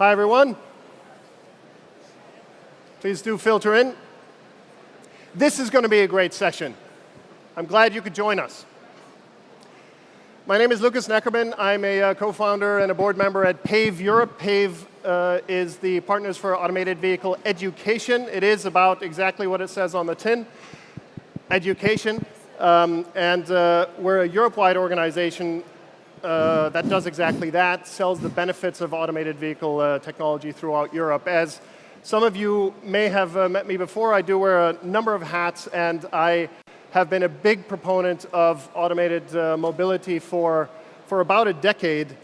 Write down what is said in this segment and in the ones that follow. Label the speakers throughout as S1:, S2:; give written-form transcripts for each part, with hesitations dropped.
S1: Hi, everyone. Please do filter in. This is going to be a great session. I'm glad you could join us. My name is Lucas Neckerman. I'm a co-founder and a board member at PAVE Europe. PAVE is the Partners for Automated Vehicle Education. It is about exactly what it says on the tin, education. We're a Europe-wide organization that does exactly that, sells the benefits of automated vehicle technology throughout Europe. As some of you may have met me before, I do wear a number of hats, and I have been a big proponent of automated mobility for about a decade.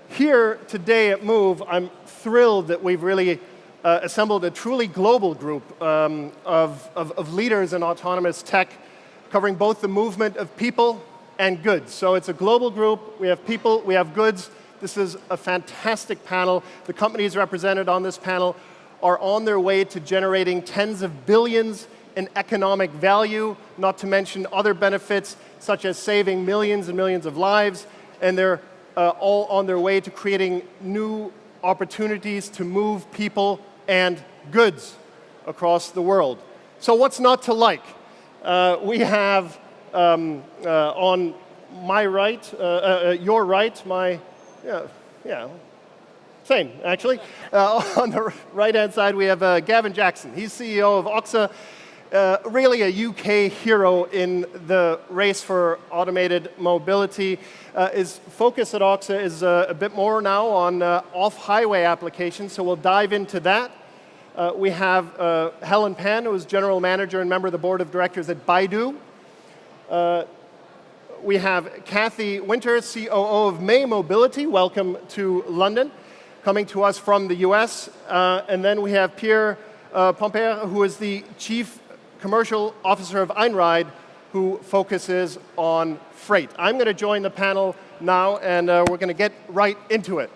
S1: Here today at Move, I'm thrilled that we've really assembled a truly global group of leaders in autonomous tech, covering both the movement of people and goods. So it's a global group. We have people, we have goods. This is a fantastic panel. The companies represented on this panel are on their way to generating tens of billions in economic value, not to mention other benefits such as saving millions and millions of lives, and they're all on their way to creating new opportunities to move people and goods across the world. So what's not to like? We have on my right, your right, same, actually. On the right-hand side, we have Gavin Jackson. He's CEO of Oxa, really a UK hero in the race for automated mobility. His focus at Oxa is a bit more now on off-highway applications, so we'll dive into that. We have Helen Pan, who is General Manager and member of the Board of Directors at Baidu. We have Kathy Winter, COO of May Mobility. Welcome to London, coming to us from the US. And then we have Pierre Pomper, who is the Chief Commercial Officer of Einride, who focuses on freight. I'm going to join the panel now, and we're going to get right into it.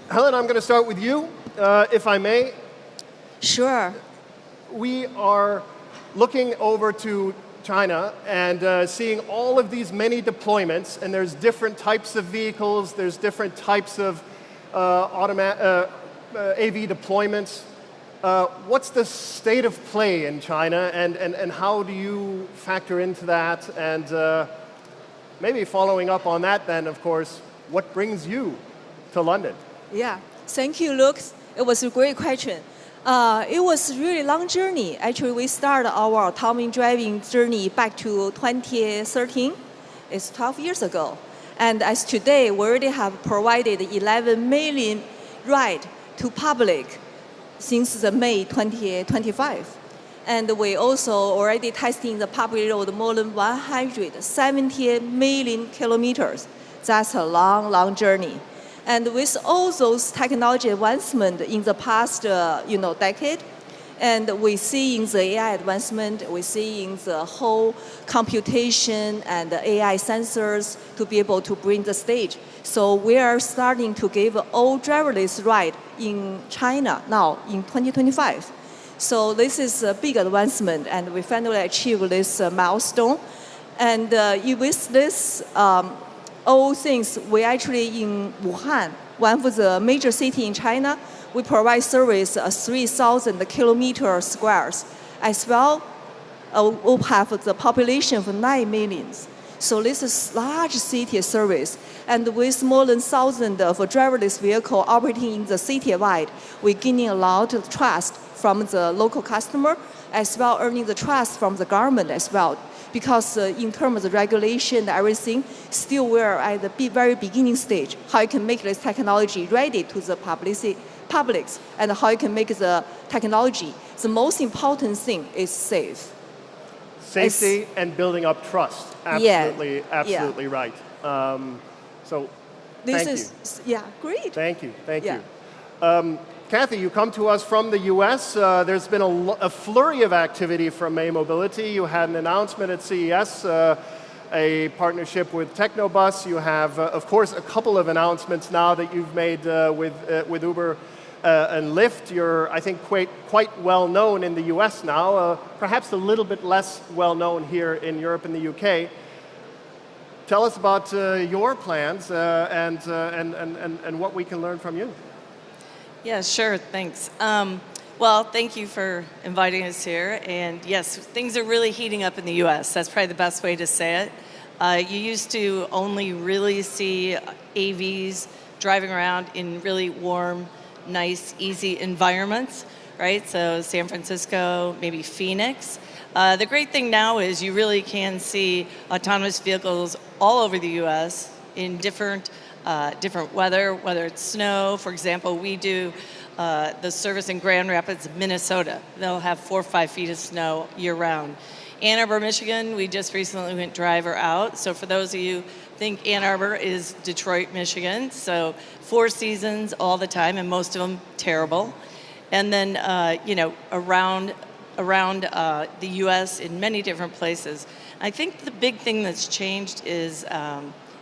S1: Helen, I'm going to start with you, if I may.
S2: Sure.
S1: We are looking over to China and seeing all of these many deployments, and there's different types of vehicles, there's different types of AV deployments. What's the state of play in China, and how do you factor into that? And maybe following up on that then, of course, what brings you to London?
S2: Yeah, thank you, Luke. It was a great question. It was a really long journey. Actually, we started our autonomous driving journey back to 2013. It's 12 years ago. And as today, we already have provided 11 million rides to public since the May 2025. And we also already testing the public road more than 170 million kilometers. That's a long, long journey. And with all those technology advancement in the past decade, and we see in the AI advancement, we see in the whole computation and the AI sensors to be able to bring the stage. So we are starting to give all driverless ride in China now in 2025. So this is a big advancement, and we finally achieved this milestone. And with this all things, we actually in Wuhan, one of the major city in China, we provide service 3,000 kilometer squares. As well, we have the population of 9 million. So this is large city service. And with more than 1,000 of driverless vehicle operating in the city-wide, we're gaining a lot of trust from the local customer, as well earning the trust from the government as well. Because in terms of the regulation and everything, still we're at the very beginning stage. How you can make this technology ready to the publics, and how you can make the technology. The most important thing is safe.
S1: Safety and building up trust. Absolutely, absolutely right. So thank you.
S2: Yeah, great.
S1: Thank you, thank you. Kathy, you come to us from the US. There's been a flurry of activity from May Mobility. You had an announcement at CES, a partnership with Technobus. You have, of course, a couple of announcements now that you've made with Uber and Lyft. You're, I think, quite well known in the US now, perhaps a little bit less well known here in Europe and the UK. tell us about your plans and what we can learn from you.
S3: Yeah, sure, thanks. Well, thank you for inviting us here. And yes, things are really heating up in the US. That's probably the best way to say it. You used to only really see AVs driving around in really warm, nice, easy environments, right? So San Francisco, maybe Phoenix. The great thing now is you really can see autonomous vehicles all over the US in different weather, whether it's snow. For example, we do the service in Grand Rapids, Minnesota. They'll have 4 or 5 feet of snow year round. Ann Arbor, Michigan, we just recently went driver out. So for those of you think Ann Arbor is Detroit, Michigan. So 4 seasons all the time, and most of them terrible. And then, around the U.S. in many different places. I think the big thing that's changed is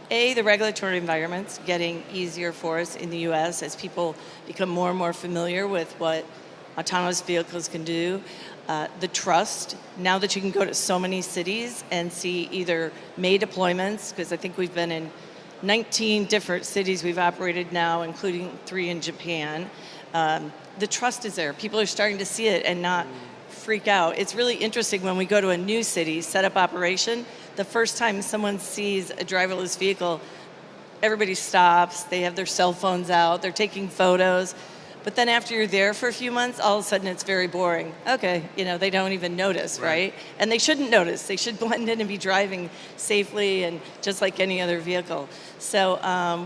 S3: the regulatory environment's getting easier for us in the U.S. as people become more and more familiar with what autonomous vehicles can do. The trust, now that you can go to so many cities and see either May deployments, because I think we've been in 19 different cities we've operated now, including 3 in Japan. The trust is there. People are starting to see it and not freak out. It's really interesting when we go to a new city, set up operation, the first time someone sees a driverless vehicle, everybody stops, they have their cell phones out, they're taking photos. But then after you're there for a few months, all of a sudden it's very boring. Okay, they don't even notice, right? And they shouldn't notice. They should blend in and be driving safely and just like any other vehicle. So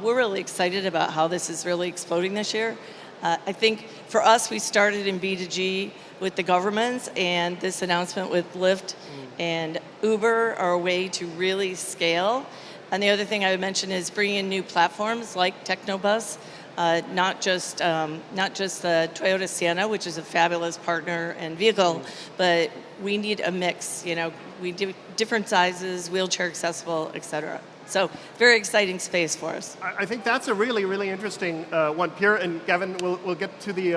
S3: we're really excited about how this is really exploding this year. I think for us, we started in B2G with the governments, and this announcement with Lyft and Uber are a way to really scale. And the other thing I would mention is bringing in new platforms like Technobus, not just the Toyota Sienna, which is a fabulous partner and vehicle, but we need a mix. We do different sizes, wheelchair accessible, et cetera. So very exciting space for us.
S1: I think that's a really, really interesting one. Pierre and Gavin, we'll get to the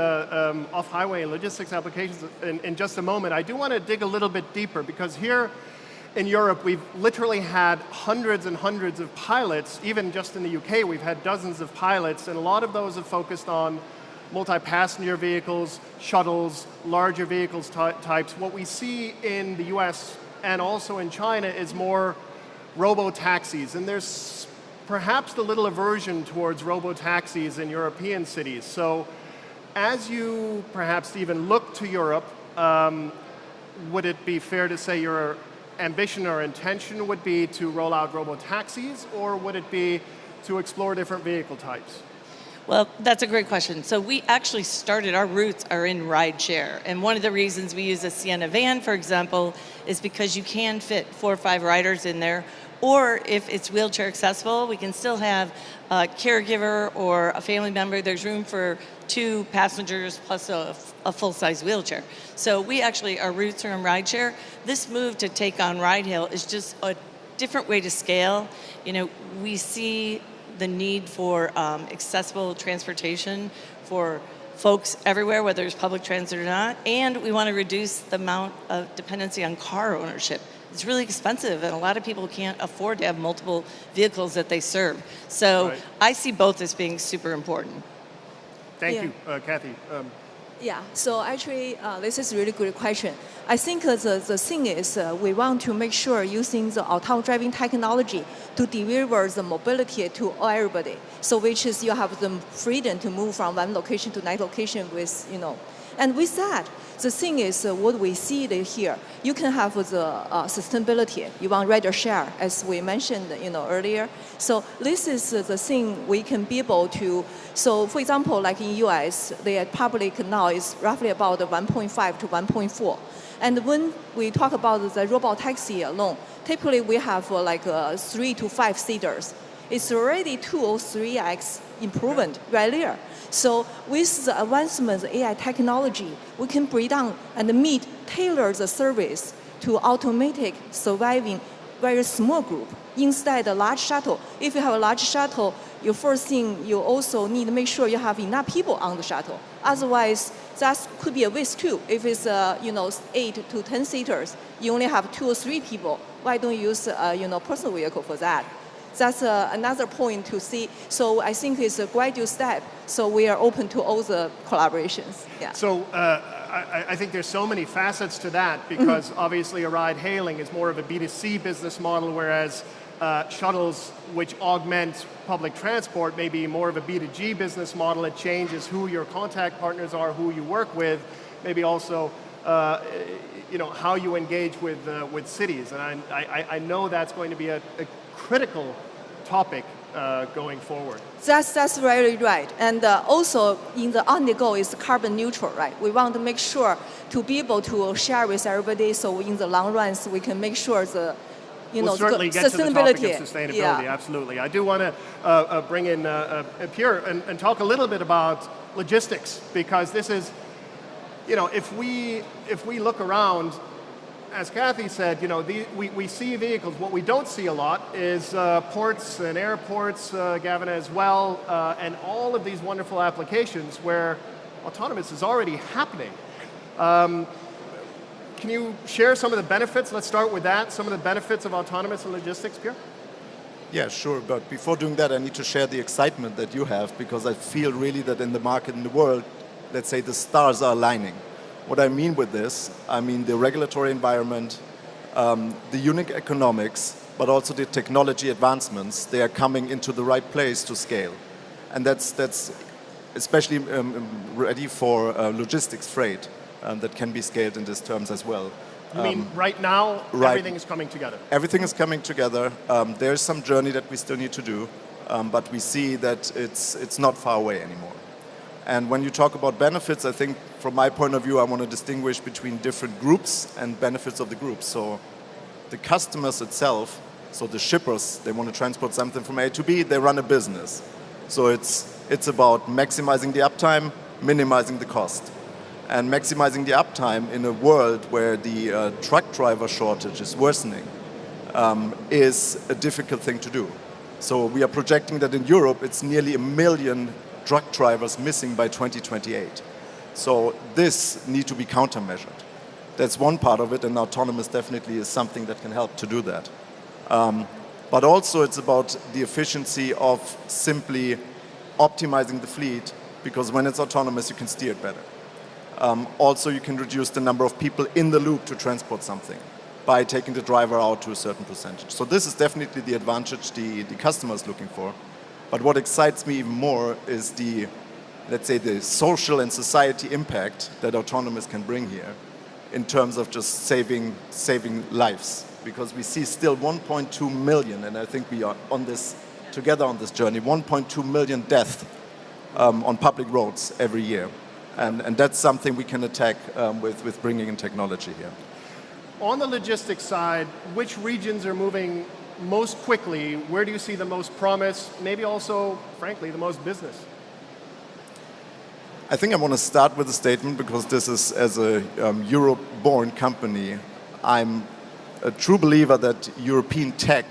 S1: off-highway and logistics applications in just a moment. I do want to dig a little bit deeper because here in Europe, we've literally had hundreds and hundreds of pilots. Even just in the UK, we've had dozens of pilots, and a lot of those have focused on multi-passenger vehicles, shuttles, larger vehicles types. What we see in the US and also in China is more robo-taxis, and there's perhaps a little aversion towards robo-taxis in European cities. So as you perhaps even look to Europe, would it be fair to say your ambition or intention would be to roll out robo-taxis, or would it be to explore different vehicle types?
S3: Well, that's a great question. So we actually started, our roots are in rideshare. And one of the reasons we use a Sienna van, for example, is because you can fit 4 or 5 riders in there. Or if it's wheelchair accessible, we can still have a caregiver or a family member. There's room for 2 passengers plus a full-size wheelchair. So we actually, our roots are in rideshare. This move to take on ride hail is just a different way to scale. We see the need for accessible transportation for folks everywhere, whether it's public transit or not, and we want to reduce the amount of dependency on car ownership. It's really expensive, and a lot of people can't afford to have multiple vehicles that they serve. So I see both as being super important.
S1: Thank you, Kathy.
S2: Yeah, so actually, this is a really good question. I think the thing is we want to make sure using the autonomous driving technology to deliver the mobility to everybody. So which is you have the freedom to move from one location to another location with, And with that, the thing is what we see here. You can have the sustainability. You want rider share, as we mentioned, earlier. So this is the thing we can be able to. So for example, like in US, the public now is roughly about 1.5 to 1.4. And when we talk about the robot taxi alone, typically we have 3 to 5 seaters. It's already 2 or 3x improvement right there. So with the advancement of AI technology, we can bring down and tailor the service to automatic surviving very small group instead of large shuttle. If you have a large shuttle, your first thing, you also need to make sure you have enough people on the shuttle. Otherwise, that could be a waste too. If it's 8 to 10 seaters, you only have 2 or 3 people. Why don't you use personal vehicle for that? That's another point to see. So I think it's a gradual step. So we are open to all the collaborations. Yeah.
S1: So I think there's so many facets to that because obviously a ride-hailing is more of a B2C business model, whereas shuttles, which augment public transport, may be more of a B2G business model. It changes who your contact partners are, who you work with, maybe also how you engage with cities. And I know that's going to be a critical topic going forward.
S2: That's very right. And also in the on-the-go is carbon neutral, right? We want to make sure to be able to share with everybody, so in the long run, so we can make sure the
S1: we'll certainly get to the topic of sustainability,
S2: yeah.
S1: absolutely. I do want to bring in Pierre and talk a little bit about logistics, because this is, if we look around, as Kathy said, we see vehicles. What we don't see a lot is ports and airports, Gavin, as well, and all of these wonderful applications where autonomous is already happening. Can you share some of the benefits? Let's start with that, some of the benefits of autonomous and logistics, Pierre?
S4: Yeah, sure, but before doing that, I need to share the excitement that you have, because I feel really that in the market, in the world, let's say the stars are aligning. What I mean with this, I mean the regulatory environment, the unique economics, but also the technology advancements, they are coming into the right place to scale. And that's especially ready for logistics freight that can be scaled in these terms as well.
S1: You mean right now, everything is coming together?
S4: Everything is coming together. There's some journey that we still need to do, but we see that it's not far away anymore. And when you talk about benefits, I think from my point of view, I want to distinguish between different groups and benefits of the groups. So the customers itself, so the shippers, they want to transport something from A to B, they run a business. So it's about maximizing the uptime, minimizing the cost. And maximizing the uptime in a world where the truck driver shortage is worsening is a difficult thing to do. So we are projecting that in Europe, it's nearly 1 million truck drivers missing by 2028. So this needs to be countermeasured. That's one part of it, and autonomous definitely is something that can help to do that. But also it's about the efficiency of simply optimizing the fleet, because when it's autonomous, you can steer it better. Also, you can reduce the number of people in the loop to transport something by taking the driver out to a certain percentage. So this is definitely the advantage the customer is looking for. But what excites me even more is the, let's say, the social and society impact that autonomous can bring here in terms of just saving lives. Because we see still 1.2 million, and I think we are on this together on this journey, 1.2 million deaths on public roads every year. And that's something we can attack with bringing in technology here.
S1: On the logistics side, which regions are moving most quickly? Where do you see the most promise? Maybe also, frankly, the most business?
S4: I think I want to start with a statement, because this is, as a Europe-born company, I'm a true believer that European tech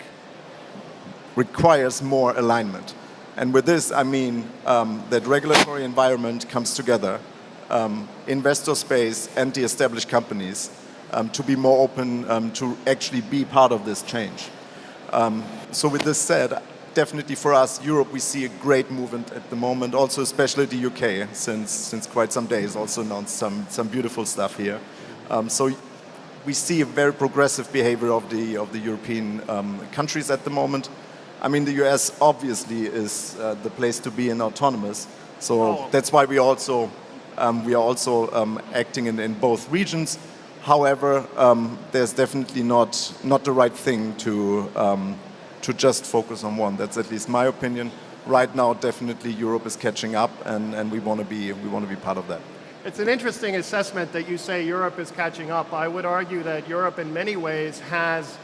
S4: requires more alignment. And with this, I mean that regulatory environment comes together, investor space and the established companies to be more open to actually be part of this change. So with this said, definitely for us, Europe, we see a great movement at the moment, also especially the UK, since quite some days, also announced some beautiful stuff here. So we see a very progressive behavior of the European countries at the moment. I mean, the US obviously is the place to be in autonomous, so that's why we are also acting in both regions. However, there's definitely not the right thing to just focus on one. That's at least my opinion. Right now, definitely Europe is catching up, and we want to be part of that.
S1: It's an interesting assessment that you say Europe is catching up. I would argue that Europe in many ways has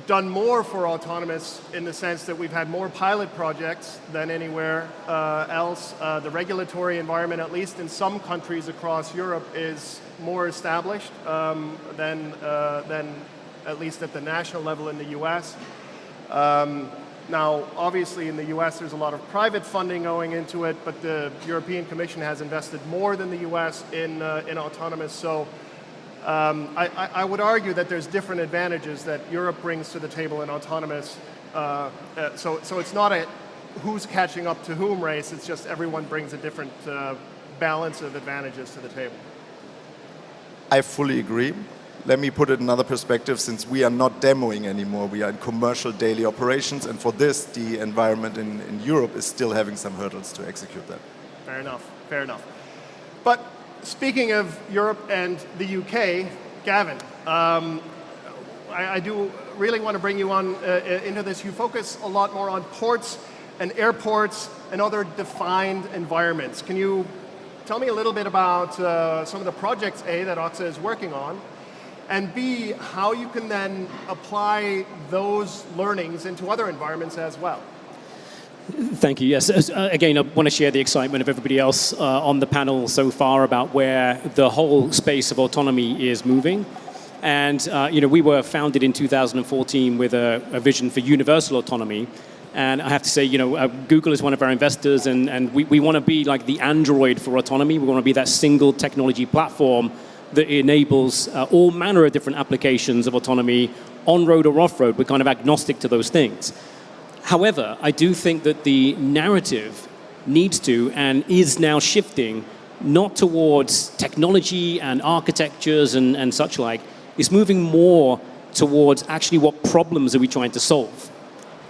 S1: done more for autonomous in the sense that we've had more pilot projects than anywhere else. The regulatory environment, at least in some countries across Europe, is more established than at least at the national level in the US. Now, obviously in the US there's a lot of private funding going into it, but the European Commission has invested more than the US in autonomous. So I would argue that there's different advantages that Europe brings to the table in autonomous. So it's not a who's catching up to whom race, it's just everyone brings a different balance of advantages to the table.
S4: I fully agree. Let me put it in another perspective. Since we are not demoing anymore, we are in commercial daily operations, and for this, the environment in Europe is still having some hurdles to execute that.
S1: Fair enough, fair enough. But speaking of Europe and the UK, Gavin, I do really want to bring you on into this. You focus a lot more on ports and airports and other defined environments. Can you tell me a little bit about some of the projects, A, that OXA is working on, and B, how you can then apply those learnings into other environments as well?
S5: Thank you. Yes. Again, I want to share the excitement of everybody else on the panel so far about where the whole space of autonomy is moving. And we were founded in 2014 with a vision for universal autonomy. And I have to say, Google is one of our investors, and we want to be like the Android for autonomy. We want to be that single technology platform that enables all manner of different applications of autonomy on-road or off-road. We're kind of agnostic to those things. However, I do think that the narrative needs to and is now shifting not towards technology and architectures and such like. It's moving more towards actually what problems are we trying to solve.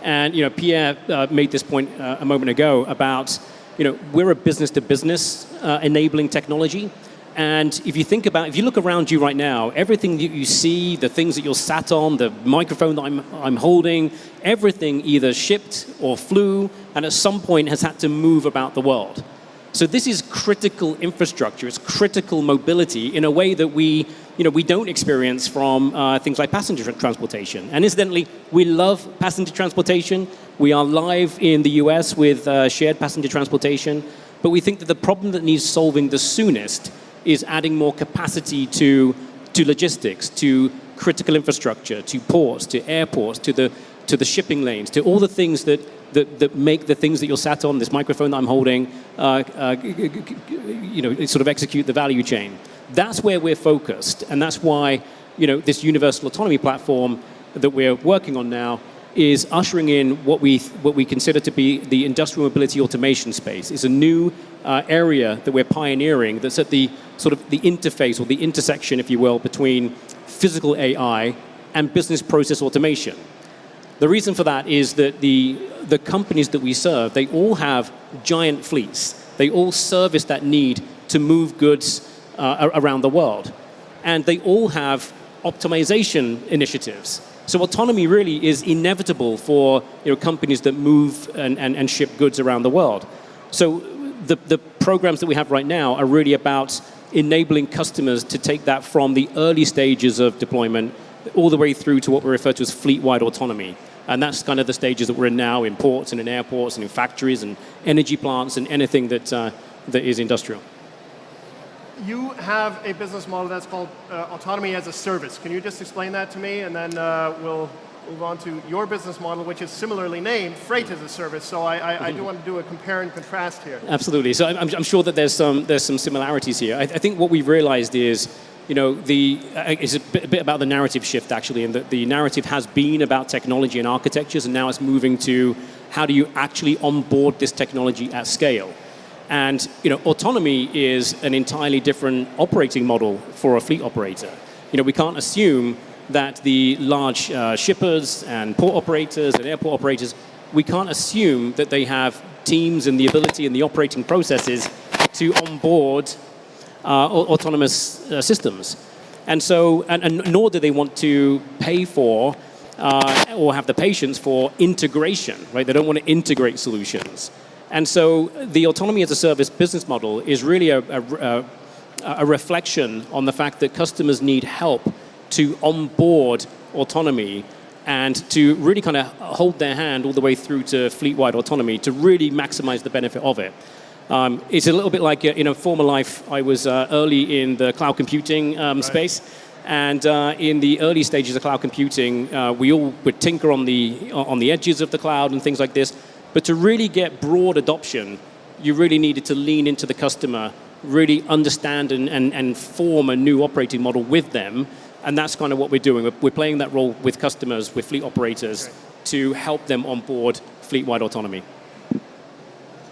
S5: And Pierre made this point a moment ago about we're a business-to-business enabling technology. And if you look around you right now, everything that you see, the things that you're sat on, the microphone that I'm holding, everything either shipped or flew, and at some point has had to move about the world. So this is critical infrastructure. It's critical mobility in a way that we don't experience from things like passenger transportation. And incidentally, we love passenger transportation. We are live in the US with shared passenger transportation. But we think that the problem that needs solving the soonest is adding more capacity to logistics, to critical infrastructure, to ports, to airports, to the shipping lanes, to all the things that make the things that you're sat on, this microphone that I'm holding, sort of execute the value chain. That's where we're focused, and that's why this universal autonomy platform that we're working on now is ushering in what we consider to be the industrial mobility automation space. It's a new area that we're pioneering that's at the sort of the interface or the intersection, if you will, between physical AI and business process automation. The reason for that is that the companies that we serve, they all have giant fleets. They all service that need to move goods around the world. And they all have optimization initiatives. So autonomy really is inevitable for companies that move and ship goods around the world. So the programs that we have right now are really about enabling customers to take that from the early stages of deployment all the way through to what we refer to as fleet-wide autonomy. And that's kind of the stages that we're in now in ports and in airports and in factories and energy plants and anything that is industrial.
S1: You have a business model that's called autonomy as a service. Can you just explain that to me? And then we'll move on to your business model, which is similarly named Freight as a Service. So I do want to do a compare and contrast here.
S5: Absolutely. So I'm sure that there's some similarities here. I think what we've realized is, it's a bit about the narrative shift, actually, and that the narrative has been about technology and architectures, and now it's moving to how do you actually onboard this technology at scale. And autonomy is an entirely different operating model for a fleet operator. We can't assume that the large shippers and port operators and airport operators, we can't assume that they have teams and the ability and the operating processes to onboard autonomous systems. And so, and nor do they want to pay for or have the patience for integration, right? They don't want to integrate solutions. And so the autonomy as a service business model is really a reflection on the fact that customers need help to onboard autonomy and to really kind of hold their hand all the way through to fleet-wide autonomy to really maximize the benefit of it. It's a little bit like in a former life, I was early in the cloud computing space. And in the early stages of cloud computing, we all would tinker on the edges of the cloud and things like this. But to really get broad adoption, you really needed to lean into the customer really understand and form a new operating model with them. And that's kind of what we're doing. We're playing that role with customers, with fleet operators, to help them onboard fleet-wide autonomy.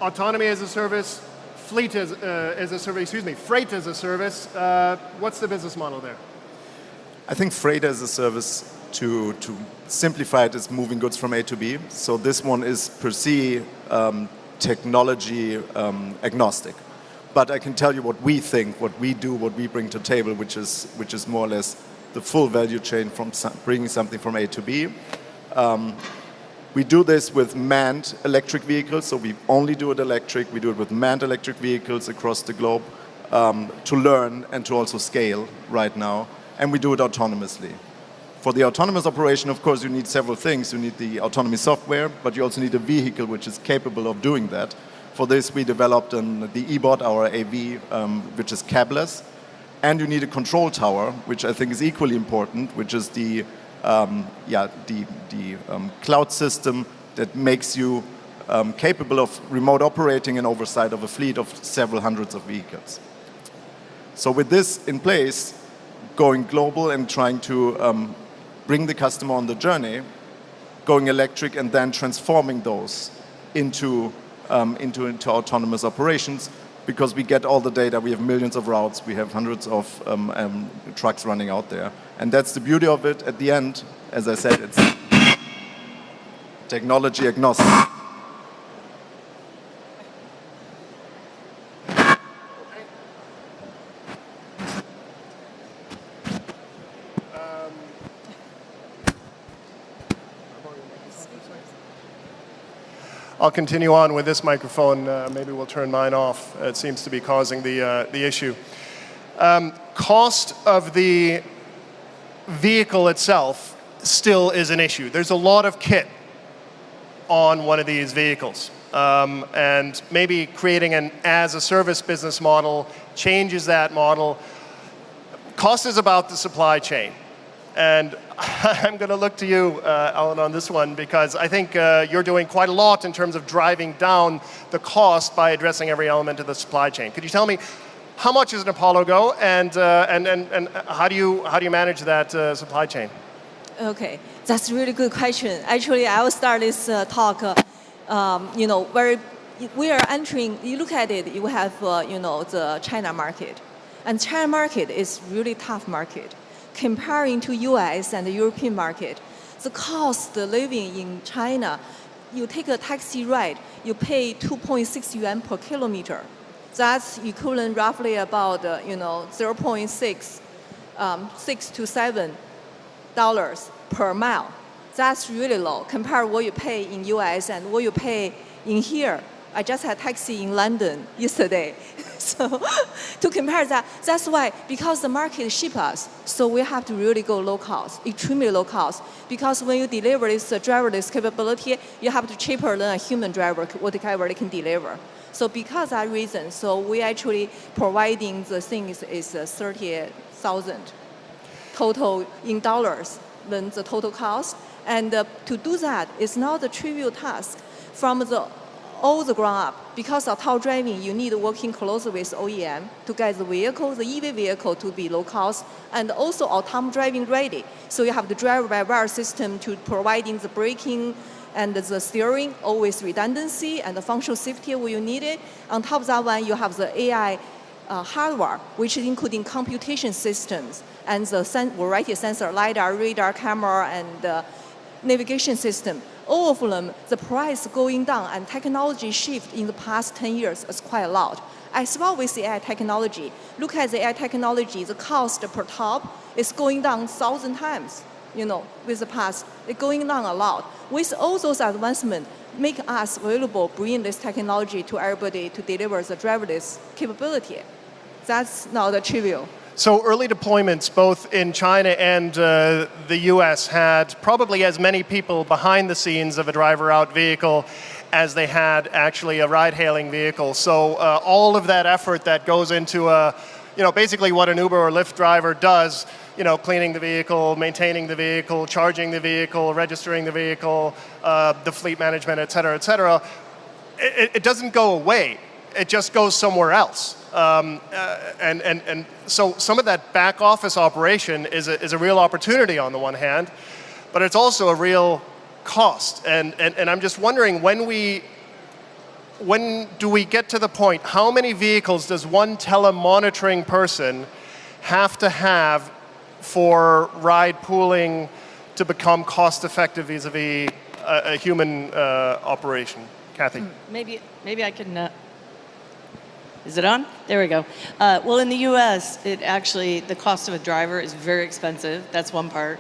S1: Autonomy as a service, freight as a service. What's the business model there?
S4: I think freight as a service, to simplify it, is moving goods from A to B. So this one is per se technology agnostic. But I can tell you what we think, what we do, what we bring to the table, which is more or less the full value chain from bringing something from A to B. We do this with manned electric vehicles, so we only do it electric. We do it with manned electric vehicles across the globe to learn and to also scale right now. And we do it autonomously. For the autonomous operation, of course, you need several things. You need the autonomy software, but you also need a vehicle which is capable of doing that. For this, we developed the eBot, our AV, which is cabless. And you need a control tower, which I think is equally important, which is the cloud system that makes you capable of remote operating and oversight of a fleet of several hundreds of vehicles. So with this in place, going global and trying to bring the customer on the journey, going electric and then transforming those into autonomous operations, because we get all the data. We have millions of routes. We have hundreds of trucks running out there. And that's the beauty of it. At the end, as I said, it's technology agnostic.
S1: I'll continue on with this microphone. Maybe we'll turn mine off. It seems to be causing the issue. Cost of the vehicle itself still is an issue. There's a lot of kit on one of these vehicles. And maybe creating an as-a-service business model changes that model. Cost is about the supply chain. And I'm going to look to you, Alan, on this one, because I think you're doing quite a lot in terms of driving down the cost by addressing every element of the supply chain. Could you tell me how much is an Apollo Go, and how do you manage that supply chain?
S2: Okay, that's a really good question. Actually, I will start this talk. Where we are entering. You look at it. You have the China market, and China market is really tough market. Comparing to US and the European market, the cost of living in China, you take a taxi ride, you pay 2.6 yuan per kilometer. That's equivalent roughly about 0.6 $6 to $7 per mile. That's really low compared to what you pay in US and what you pay in here. I just had taxi in London yesterday. So to compare that, that's why, because the market ship us, so we have to really go low cost, extremely low cost. Because when you deliver this driverless capability, you have to cheaper than a human driver, whatever they can deliver. So because that reason, so we actually providing the things is 30,000 total in dollars, then the total cost. And to do that is not a trivial task. From all the ground up, because of auto driving, you need working closely with OEM to get the vehicle, the EV vehicle, to be low cost, and also autonomous driving ready. So you have the driver-by-wire system to providing the braking and the steering, always redundancy and the functional safety where you need it. On top of that one, you have the AI hardware, which is including computation systems and the variety of sensor, LiDAR, radar, camera, and navigation system. All of them, the price going down and technology shift in the past 10 years is quite a lot. As well with the AI technology, look at the AI technology, the cost per top is going down 1,000 times, with the past. It's going down a lot. With all those advancements, make us available, bring this technology to everybody to deliver the driverless capability. That's not trivial.
S1: So early deployments, both in China and the US, had probably as many people behind the scenes of a driver-out vehicle as they had actually a ride-hailing vehicle. So all of that effort that goes into basically what an Uber or Lyft driver does, cleaning the vehicle, maintaining the vehicle, charging the vehicle, registering the vehicle, the fleet management, et cetera, it doesn't go away. it just goes somewhere else. And so some of that back office operation is a real opportunity on the one hand, but it's also a real cost. And I'm just wondering, when do we get to the point, how many vehicles does one telemonitoring person have to have for ride pooling to become cost effective vis-a-vis a human operation? Kathy?
S3: Maybe I can. Is it on? There we go. Well, in the U.S., the cost of a driver is very expensive. That's one part.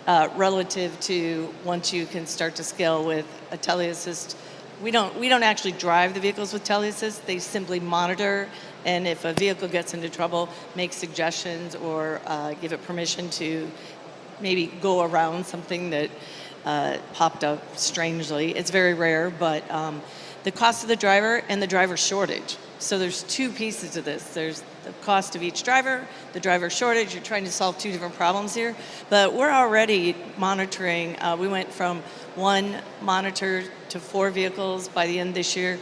S3: Relative to once you can start to scale with a teleassist, we don't actually drive the vehicles with teleassist. They simply monitor, and if a vehicle gets into trouble, make suggestions or give it permission to maybe go around something that popped up strangely. It's very rare, but the cost of the driver and the driver shortage. So there's two pieces to this. There's the cost of each driver, the driver shortage. You're trying to solve two different problems here. But we're already monitoring. We went from 1 monitor to 4 vehicles by the end of this year.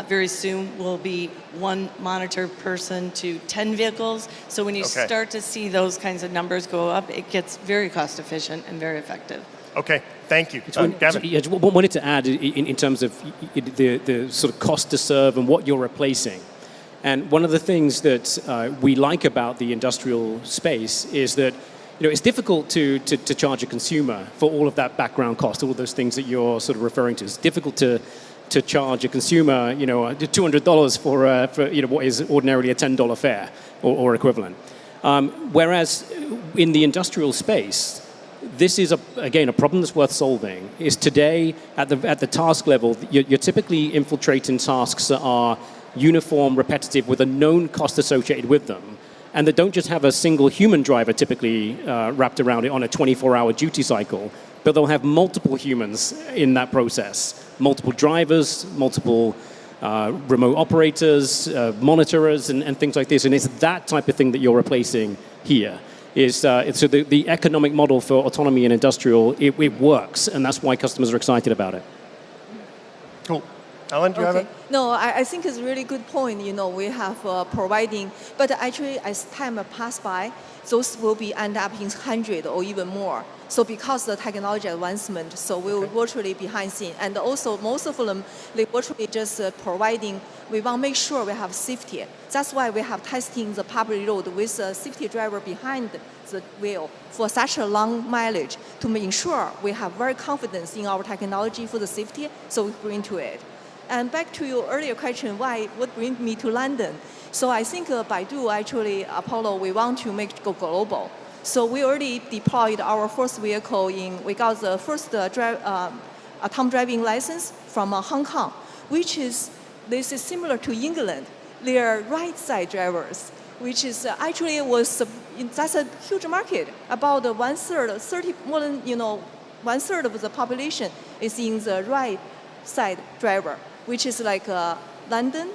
S3: Very soon we'll be 1 monitor person to 10 vehicles. So when you start to see those kinds of numbers go up, it gets very cost efficient and very effective.
S1: Okay, thank you. Gavin?
S5: I wanted to add in terms of the sort of cost to serve and what you're replacing. And one of the things that we like about the industrial space is that it's difficult to charge a consumer for all of that background cost, all of those things that you're sort of referring to. It's difficult to charge a consumer, $200 for what is ordinarily a $10 fare or equivalent. Whereas in the industrial space, this is again a problem that's worth solving. Is today at the task level, you're typically infiltrating tasks that are uniform, repetitive, with a known cost associated with them, and that don't just have a single human driver typically wrapped around it on a 24-hour duty cycle, but they'll have multiple humans in that process, multiple drivers, multiple remote operators, monitorers, and things like this. And it's that type of thing that you're replacing here. So the economic model for autonomy and industrial, it works, and that's why customers are excited about it.
S1: Cool. Ellen, do you have it?
S2: No, I think it's a really good point. We have providing, but actually as time pass by, those will be end up in 100 or even more. So because the technology advancement, so we will virtually behind scene. And also most of them, they virtually just providing, we want to make sure we have safety. That's why we have testing the public road with a safety driver behind the wheel for such a long mileage to ensure we have very confidence in our technology for the safety, so we bring to it. And back to your earlier question, what brings me to London? So I think Baidu, actually, Apollo, we want to make it go global. So we already deployed our first vehicle we got the first autonomous driving license from Hong Kong, this is similar to England. They are right side drivers, which is that's a huge market. About more than 1/3 of the population is in the right side driver, which is like London,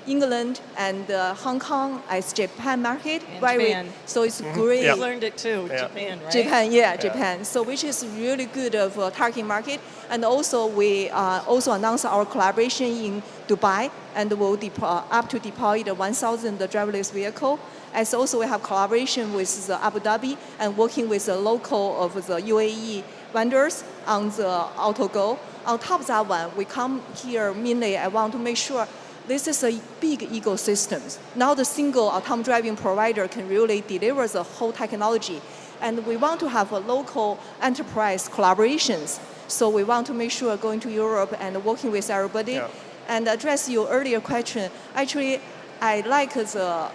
S2: England, and Hong Kong as Japan market.
S3: And Japan.
S2: So it's great.
S3: You learned it too, Japan, right?
S2: Japan. So which is really good of target market. And also we also announced our collaboration in Dubai, and we'll deploy the 1,000 driverless vehicle. As also we have collaboration with the Abu Dhabi and working with the local of the UAE vendors on the AutoGo. On top of that one, we come here mainly, I want to make sure this is a big ecosystem. Now the single autonomous driving provider can really deliver the whole technology. And we want to have a local enterprise collaborations. So we want to make sure going to Europe and working with everybody.
S1: Yeah.
S2: And address your earlier question, actually, I like the,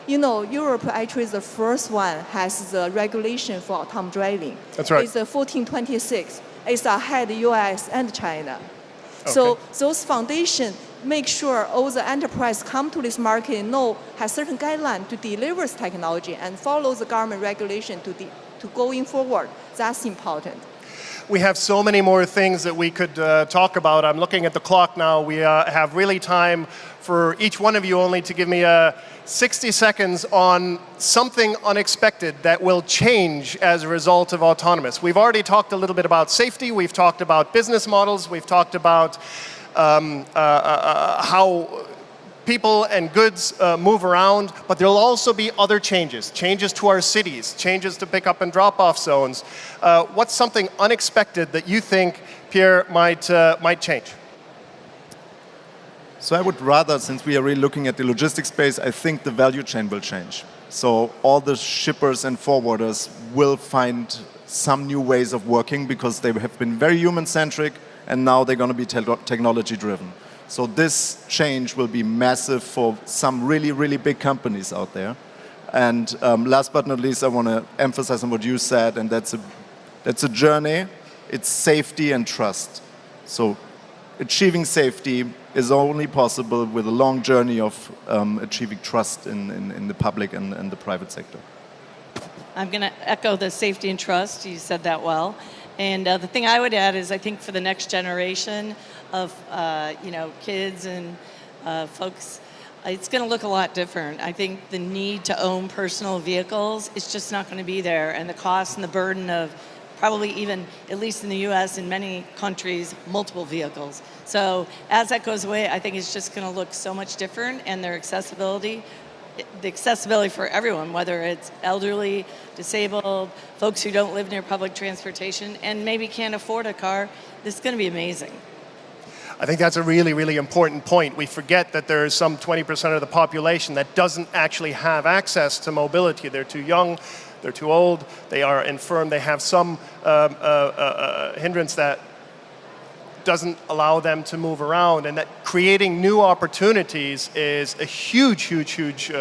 S2: Europe actually is the first one has the regulation for autonomous driving.
S1: That's right.
S2: It's 1426. It's ahead US and China. So those foundations make sure all the enterprise come to this market and has certain guideline to deliver this technology and follow the government regulation to going forward. That's important.
S1: We have so many more things that we could talk about. I'm looking at the clock now. We have really time for each one of you only to give me 60 seconds on something unexpected that will change as a result of autonomous. We've already talked a little bit about safety. We've talked about business models. We've talked about how people and goods move around, but there'll also be other changes, changes to our cities, changes to pick-up and drop-off zones. What's something unexpected that you think, Pierre, might change?
S4: So I would rather, since we are really looking at the logistics space, I think the value chain will change. So all the shippers and forwarders will find some new ways of working because they have been very human-centric, and now they're going to be technology-driven. So this change will be massive for some really, really big companies out there. And last but not least, I want to emphasize on what you said, and that's a journey. It's safety and trust. So achieving safety is only possible with a long journey of achieving trust in the public and the private sector.
S3: I'm going to echo the safety and trust. You said that well. And the thing I would add is I think for the next generation of kids and folks, it's going to look a lot different. I think the need to own personal vehicles is just not going to be there. And the cost and the burden of probably even, at least in the US, in many countries, multiple vehicles. So as that goes away, I think it's just going to look so much different, and their accessibility, the accessibility for everyone, whether it's elderly, disabled, folks who don't live near public transportation, and maybe can't afford a car, this is going to be amazing.
S1: I think that's a really, really important point. We forget that there's some 20% of the population that doesn't actually have access to mobility. They're too young, they're too old, they are infirm, they have some hindrance that doesn't allow them to move around, and that creating new opportunities is a huge, huge, huge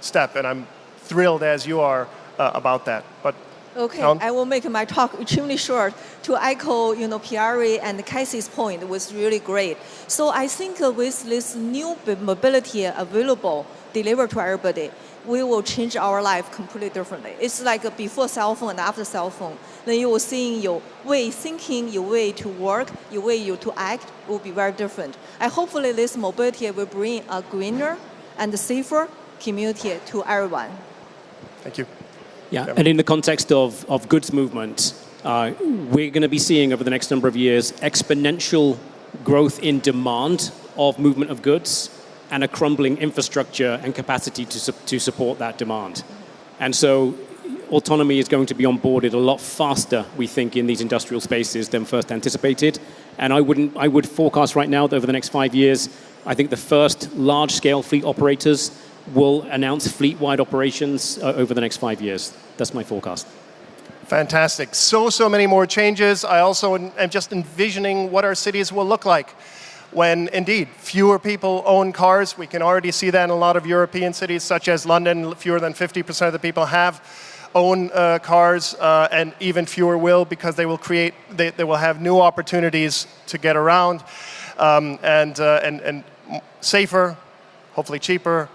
S1: step, and I'm thrilled as you are about that. But
S2: Okay,
S1: Helen?
S2: I will make my talk extremely short. To echo, Pierre and Casey's point was really great. So I think with this new mobility available, delivered to everybody, we will change our life completely differently. It's like a before cell phone and after cell phone. Then you will see your way thinking, your way to work, your way to act will be very different. And hopefully this mobility will bring a greener and safer community to everyone.
S1: thank you.
S5: Yeah, and in the context of goods movement, we're going to be seeing over the next number of years exponential growth in demand of movement of goods and a crumbling infrastructure and capacity to support that demand. And so autonomy is going to be onboarded a lot faster, we think, in these industrial spaces than first anticipated. And I would forecast right now that over the next 5 years, I think the first large-scale fleet operators will announce fleet-wide operations over the next 5 years. That's my forecast.
S1: Fantastic. So many more changes. I also am just envisioning what our cities will look like when, indeed, fewer people own cars. We can already see that in a lot of European cities, such as London. Fewer than 50% of the people own cars, and even fewer will, because they will have new opportunities to get around, and safer, hopefully cheaper.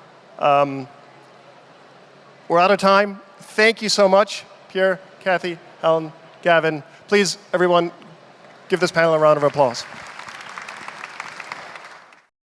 S1: We're out of time. Thank you so much, Pierre, Kathy, Helen, Gavin. Please, everyone, give this panel a round of applause.